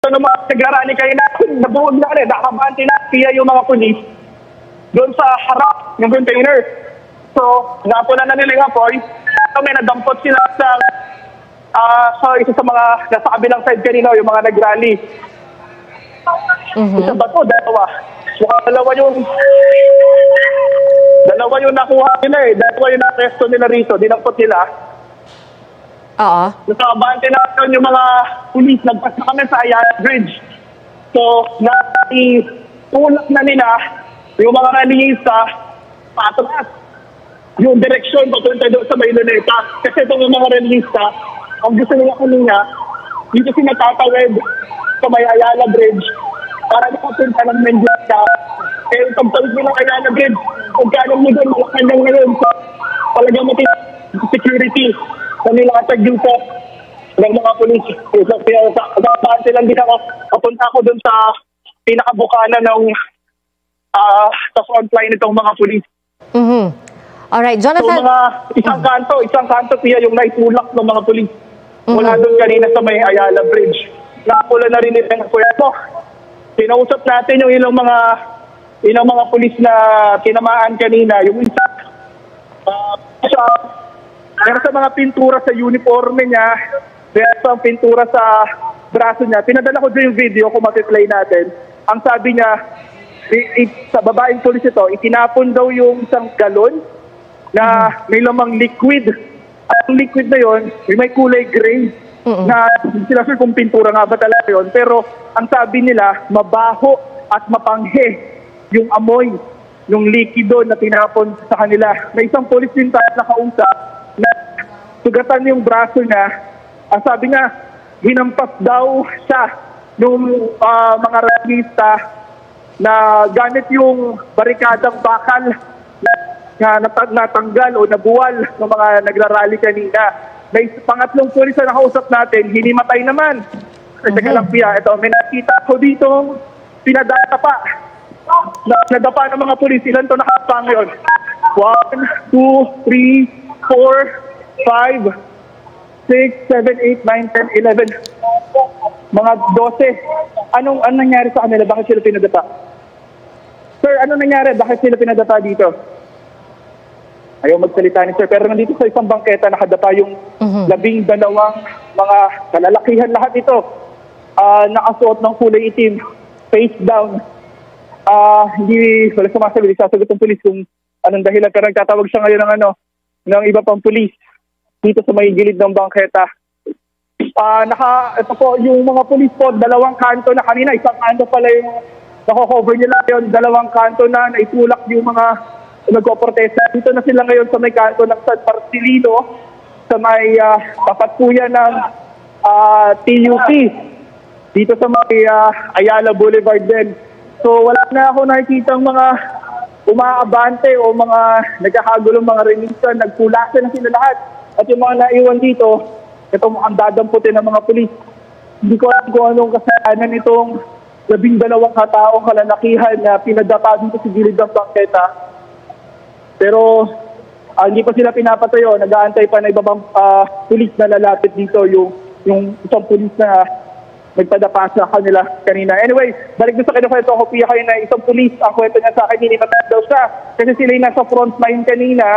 So, nung mga nagrarally kayo nabuhod na rin, nakabante na kaya yung mga pulis doon sa harap ng container. So, napunan na nila yung apoy. So, may nadampot sila sa isa sa mga nasa kabilang side kanina, yung mga nagrally. Isa ba to? Dalawa. Dalawa yung nakuha nila eh. Dalawa yung na-arresto nila rito. Dinampot nila. Oo. Nakabante na yung mga pulis. Nagpas na kami sa Ayala Bridge. So, natulak na nila yung mga rallyista patras. Yung direksyon papunta doon sa Maynileta. Kasi itong mga rallyista, ang gusto nila kanina, dito sila tatawid sa may Ayala Bridge para nakapunta ng Mendoza. Eh, yung pagtawid nila ng Ayala Bridge, kung kailan mo doon, malakan lang ngayon sa talagang security na nilatag dito ng mga polis. Sa lang din ako, papunta ako doon sa pinakabukana ng sa frontline itong mga polis. Alright, Jonathan. So, mga isang kanto siya yung naitulak ng mga polis. Mula doon kanina sa may Ayala Bridge. Nakapula na rin nila ng kuya mo. Pinausap natin yung ilang mga pulis na tinamaan kanina. Yung isa, meron sa mga pintura sa uniforme niya, meron sa pintura sa braso niya. Pinadala ko doon yung video kung matiplay natin. Ang sabi niya, sa babaeng pulis ito, itinapon daw yung isang galon na may lamang liquid. Ang liquid na yon, may kulay gray na hindi sila sure kung pintura nga ba talaga yun. Pero ang sabi nila, mabaho at mapanghe yung amoy ng likido na tinapon sa kanila. May isang pulis din tayo nakausap na sugatan yung braso niya. Ang sabi niya, hinampas daw siya ng mga rallyista na gamit yung barikadang bakal na natanggal o nabuwal ng mga nagrarally kanina. May pangatlong pulis na nakausap natin, hinimatay naman. Teka lang, Pia, ito, may nakita ko dito, pinadata pa. Nadapa ng mga pulis, ilan to nakapa ngayon? 1, 2, 3, 4, 5, 6, 7, 8, 9, 10, 11. Mga 12. Anong nangyari sa kanila? Bakit sila pinadapa? Sir, anong nangyari? Bakit sila pinadapa dito? Ayaw magsalita ni sir. Pero nandito sa isang bangketa, nakadapa yung 12 mga kalalakihan lahat ito. Nakasuot ng kulay itim, face down. Hindi wala sumasabi, sasagot ng pulis kung anong dahilan. Pero nagtatawag siya ngayon ng iba pang pulis dito sa may gilid ng bangketa. Ito po, yung mga pulis po, 2 kanto na kanina, isang kanto pala yung nako-cover nila yun, 2 kanto na naitulak yung mga nagko-protesta. Dito na sila ngayon sa may kanto ng San Marcelino, sa may papatpuyan ng TUP, dito sa may Ayala Boulevard din. So wala na ako nakikita mga umaabante o mga nagkakagulong mga renista, nagpulasa na sila lahat. At yung mga naiwan dito, ito mukhang dadamputin ng mga pulis. Hindi ko alam kung anong kasalanan itong 12 kataong kalalakihan na pinadapa dito sa gilid ng bangketa. Pero hindi pa sila pinapatayo, nag-aantay pa na ibang pulis na lalapit dito, yung isang pulis na nagpadapa sa kanila kanina. Anyway, balik doon sa kinukwento ko, Pia, kayo na isang pulis, ang kwento niya sa akin, hindi matag daw siya. Kasi sila yung nasa front line kanina,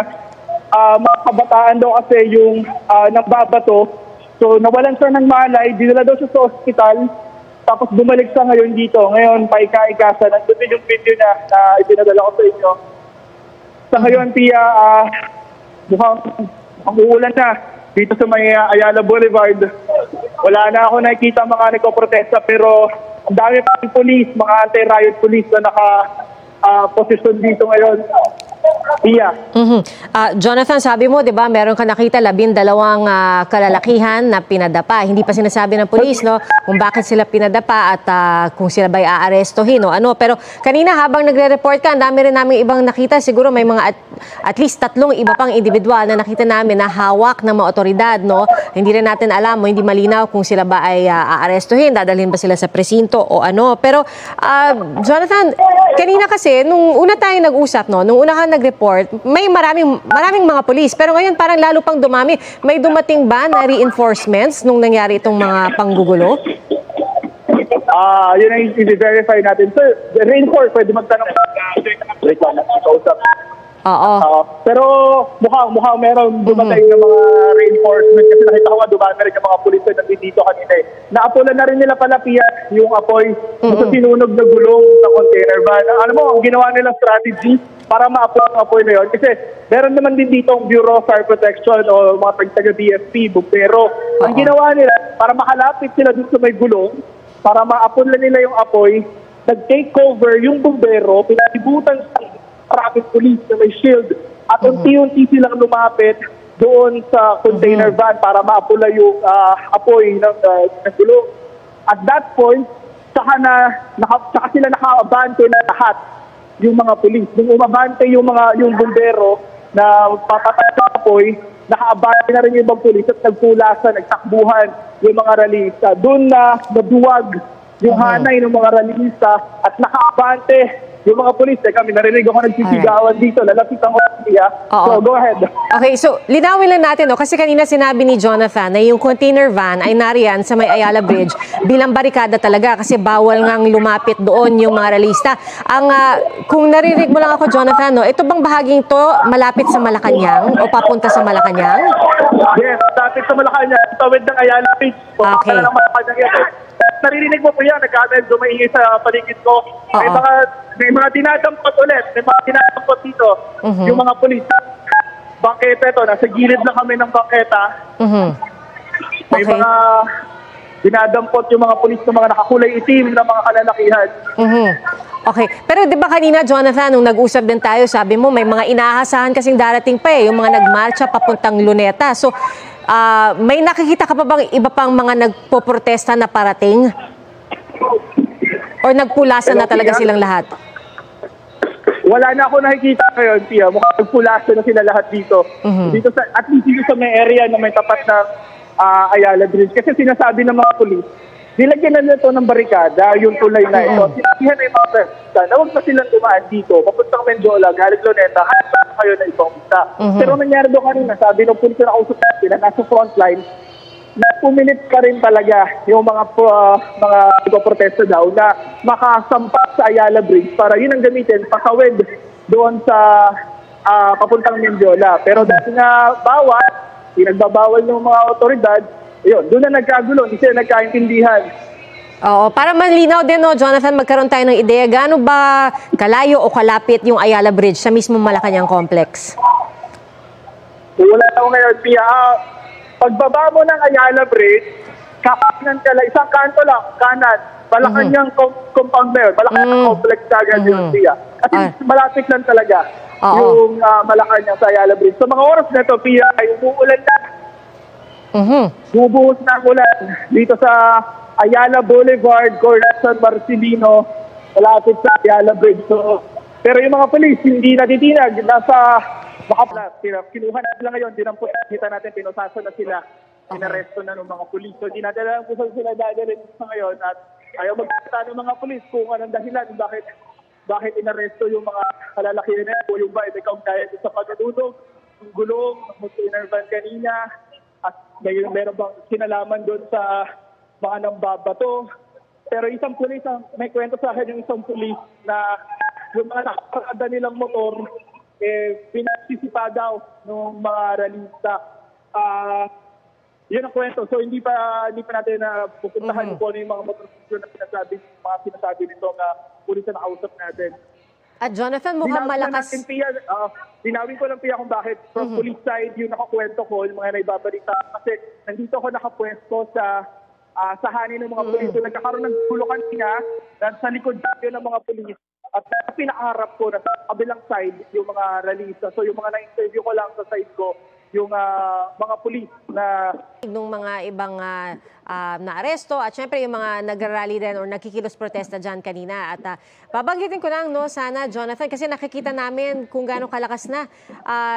mga kabataan daw kasi yung nagbabato. So nawalan siya ng malay, dinala daw siya sa ospital, tapos bumalik siya ngayon dito. Ngayon, paika-ikasa, nandun yung video na ipinadala ko sa inyo. Sa ngayon, Pia, mukhang uulan na dito sa may Ayala Boulevard. Wala na ako nakikita mga nagko-protesta, pero ang dami pa ng police, mga anti-riot police na naka-posisyon dito ngayon. Pia. Jonathan, sabi mo, di ba, meron ka nakita 12 kalalakihan na pinadapa. Hindi pa sinasabi ng pulis, no, kung bakit sila pinadapa at kung sila ba'y aarestohin o ano. Pero kanina habang nagre-report ka, ang dami rin namin ibang nakita. Siguro may mga at least 3 iba pang individual na nakita namin na hawak ng mga otoridad, no. Hindi rin natin alam o hindi malinaw kung sila ba ay aarestohin, dadalhin ba sila sa presinto o ano. Pero Jonathan, kanina kasi, nung una tayo nag-usap, no, nung una ka nag-report, may maraming mga polis. Pero ngayon parang lalo pang dumami. May dumating ba na reinforcements nung nangyari itong mga panggugulo? Yun ang i-verify natin. Sir, reinforce, pwede magtanong. Wait lang, nakausap. Oo. Pero mukhang meron dumatay ng mga reinforcement kasi nakita ko nga dumami rin yung mga pulis na nandito kanina eh. Naapulan na rin nila pala yung apoy sa sinunog na gulong sa container van. Alam mo, ang ginawa nilang strategy para maapoy ang apoy na yun. Kasi meron naman din dito ang Bureau of Fire Protection o mga taga-BFP, pero ang ginawa nila para makalapit sila dun sa may gulong, para maapulan nila yung apoy, nag-take over yung bumbero, pinalibutan sa traffic police na may shield at unti-unti silang lumapit doon sa container van para maapula yung apoy ng gulong. At that point, saka sila naka-abante na lahat yung mga police. Nung umabante yung bumbero na papatay sa apoy, naka-abante na rin yung ibang police at nagpulasan, nagtakbuhan yung mga rallyista. Doon na naduwag yung hanay ng mga rallyista at naka-abante yung mga polis. Kami narinig ako nagsisigawan dito. Lalapitan ko siya. So, go ahead. Okay, so linawin lang natin, no? Kasi kanina sinabi ni Jonathan na yung container van ay nariyan sa may Ayala Bridge bilang barikada talaga kasi bawal ngang lumapit doon yung mga rallyista. Kung narinig mo lang ako, Jonathan, no? Ito bang bahaging to malapit sa Malacanang o papunta sa Malacanang? Yes, malapit sa Malacanang. Tawid ng Ayala Bridge. Okay. Naririnig mo po yan, nagkamel, dumaingay sa paligid ko. May mga dinadampot ulit, may mga dinadampot dito, yung mga pulis. Bangketa ito, nasa gilid lang kami ng bangketa. May mga dinadampot yung mga pulis ng mga nakakulay itim na mga kalalakihan. Okay. Pero di ba kanina, Jonathan, nung nag-usap din tayo, sabi mo may mga inaasahan kasing darating pa yung mga nagmarcha papuntang Luneta. So, may nakikita ka pa bang iba pang mga nagpoprotesta na parating? Or nagpulasan na talaga silang lahat? Wala na ako nakikita ngayon, Pia. Mukhang nagpulasan na sila lahat dito. Dito at least dito sa may area na may tapat ng Ayala Bridge. Kasi sinasabi ng mga pulis, nilagyan na nito ng barikada, yung tulay na ito. Sinabihan na yung mga barikada na huwag na silang dumaan dito. Papuntang Menjola, galing Luneta, hanggang kayo na itong isa. Pero nangyari doon kanina, sabi ng pulis na nakausap natin na nasa frontline, na pumilit ka rin talaga yung mga protesta daw na makasampak sa Ayala Bridge para yun ang gamitin, pasawid doon sa papuntang Menjola. Pero dahil nga bawal, pinagbabawal ng mga otoridad, yun, doon na nagkagulo, hindi sila nagkaintindihan. Oo, para malinaw din, no, Jonathan, magkaroon tayo ng ideya, gaano ba kalayo o kalapit yung Ayala Bridge sa mismo Malacanang complex? Wala ako ngayon, Pia. Pagbaba mo ng Ayala Bridge, kakanan ka lang, isang kanto lang, kanan, Malacanang compound na yun, Malacanang complex agad yun, Pia. At malapit lang talaga yung Malacanang sa Ayala Bridge. Sa mga oras na ito, Pia, ay umuulan na. Bubuhos na ang ulan dito sa Ayala Boulevard, Corazon Marcelino, malapit sa Ayala Bridge. So, pero yung mga polis, hindi natitinag, nasa kinuha na sila ngayon, kita natin, pinusaso na sila, inaresto na ng mga pulis. So, hindi natin alam kung saan sila dadalhin sa ngayon at ayaw magkita ng mga pulis kung anong dahilan, bakit inaresto yung mga kalalakihan na o yung ba, ikaw kaya sa pagdudog, yung gulong, container van kanina, at meron bang kinalaman doon sa mga nambabato. Pero isang pulis, may kwento sa akin yung isang pulis na yung mga nakakarada nilang motor, pinagsisipa daw ng mga rallyista. Yun ang kwento. So hindi pa natin pupuntahan kung ano yung mga motor na sinasabi nito na pulis na nakausap natin. At Jonathan, mukhang malakas. Dinawin ko lang, Pia, kung bakit from police side yung nakakwento ko, yung mga naibabalita. Kasi nandito ako nakapwesto sa hanin ng mga pulis. So nagkakaroon ng gulo kanina sa likod yun ng mga pulis. At pinakaharap ko na sa kabilang side yung mga rallyista. So yung mga na-interview ko lang sa side ko, yung mga pulis na nung mga ibang naaresto at syempre yung mga nag-rally din or nagkikilos protesta dyan kanina. At babanggitin ko lang, no, sana, Jonathan, kasi nakikita namin kung gaano kalakas na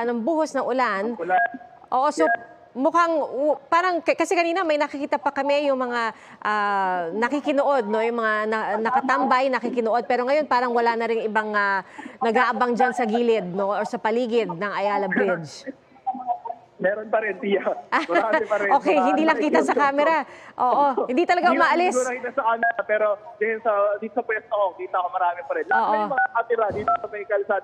ng buhos ng ulan. Oo, so mukhang parang, kasi kanina may nakikita pa kami yung mga nakikinood, no, yung mga nakatambay, nakikinood. Pero ngayon parang wala na rin ibang nag-aabang dyan sa gilid, no, or sa paligid ng Ayala Bridge. Meron pa rin, Tia. Marami pa rin. Okay, hindi lang kita sa camera. Oo, hindi talaga umaalis. Hindi ko nakita sa camera, pero dito sa pwesto ko, kita ko marami pa rin. Lahat na yung mga atira dito sa may kalsada.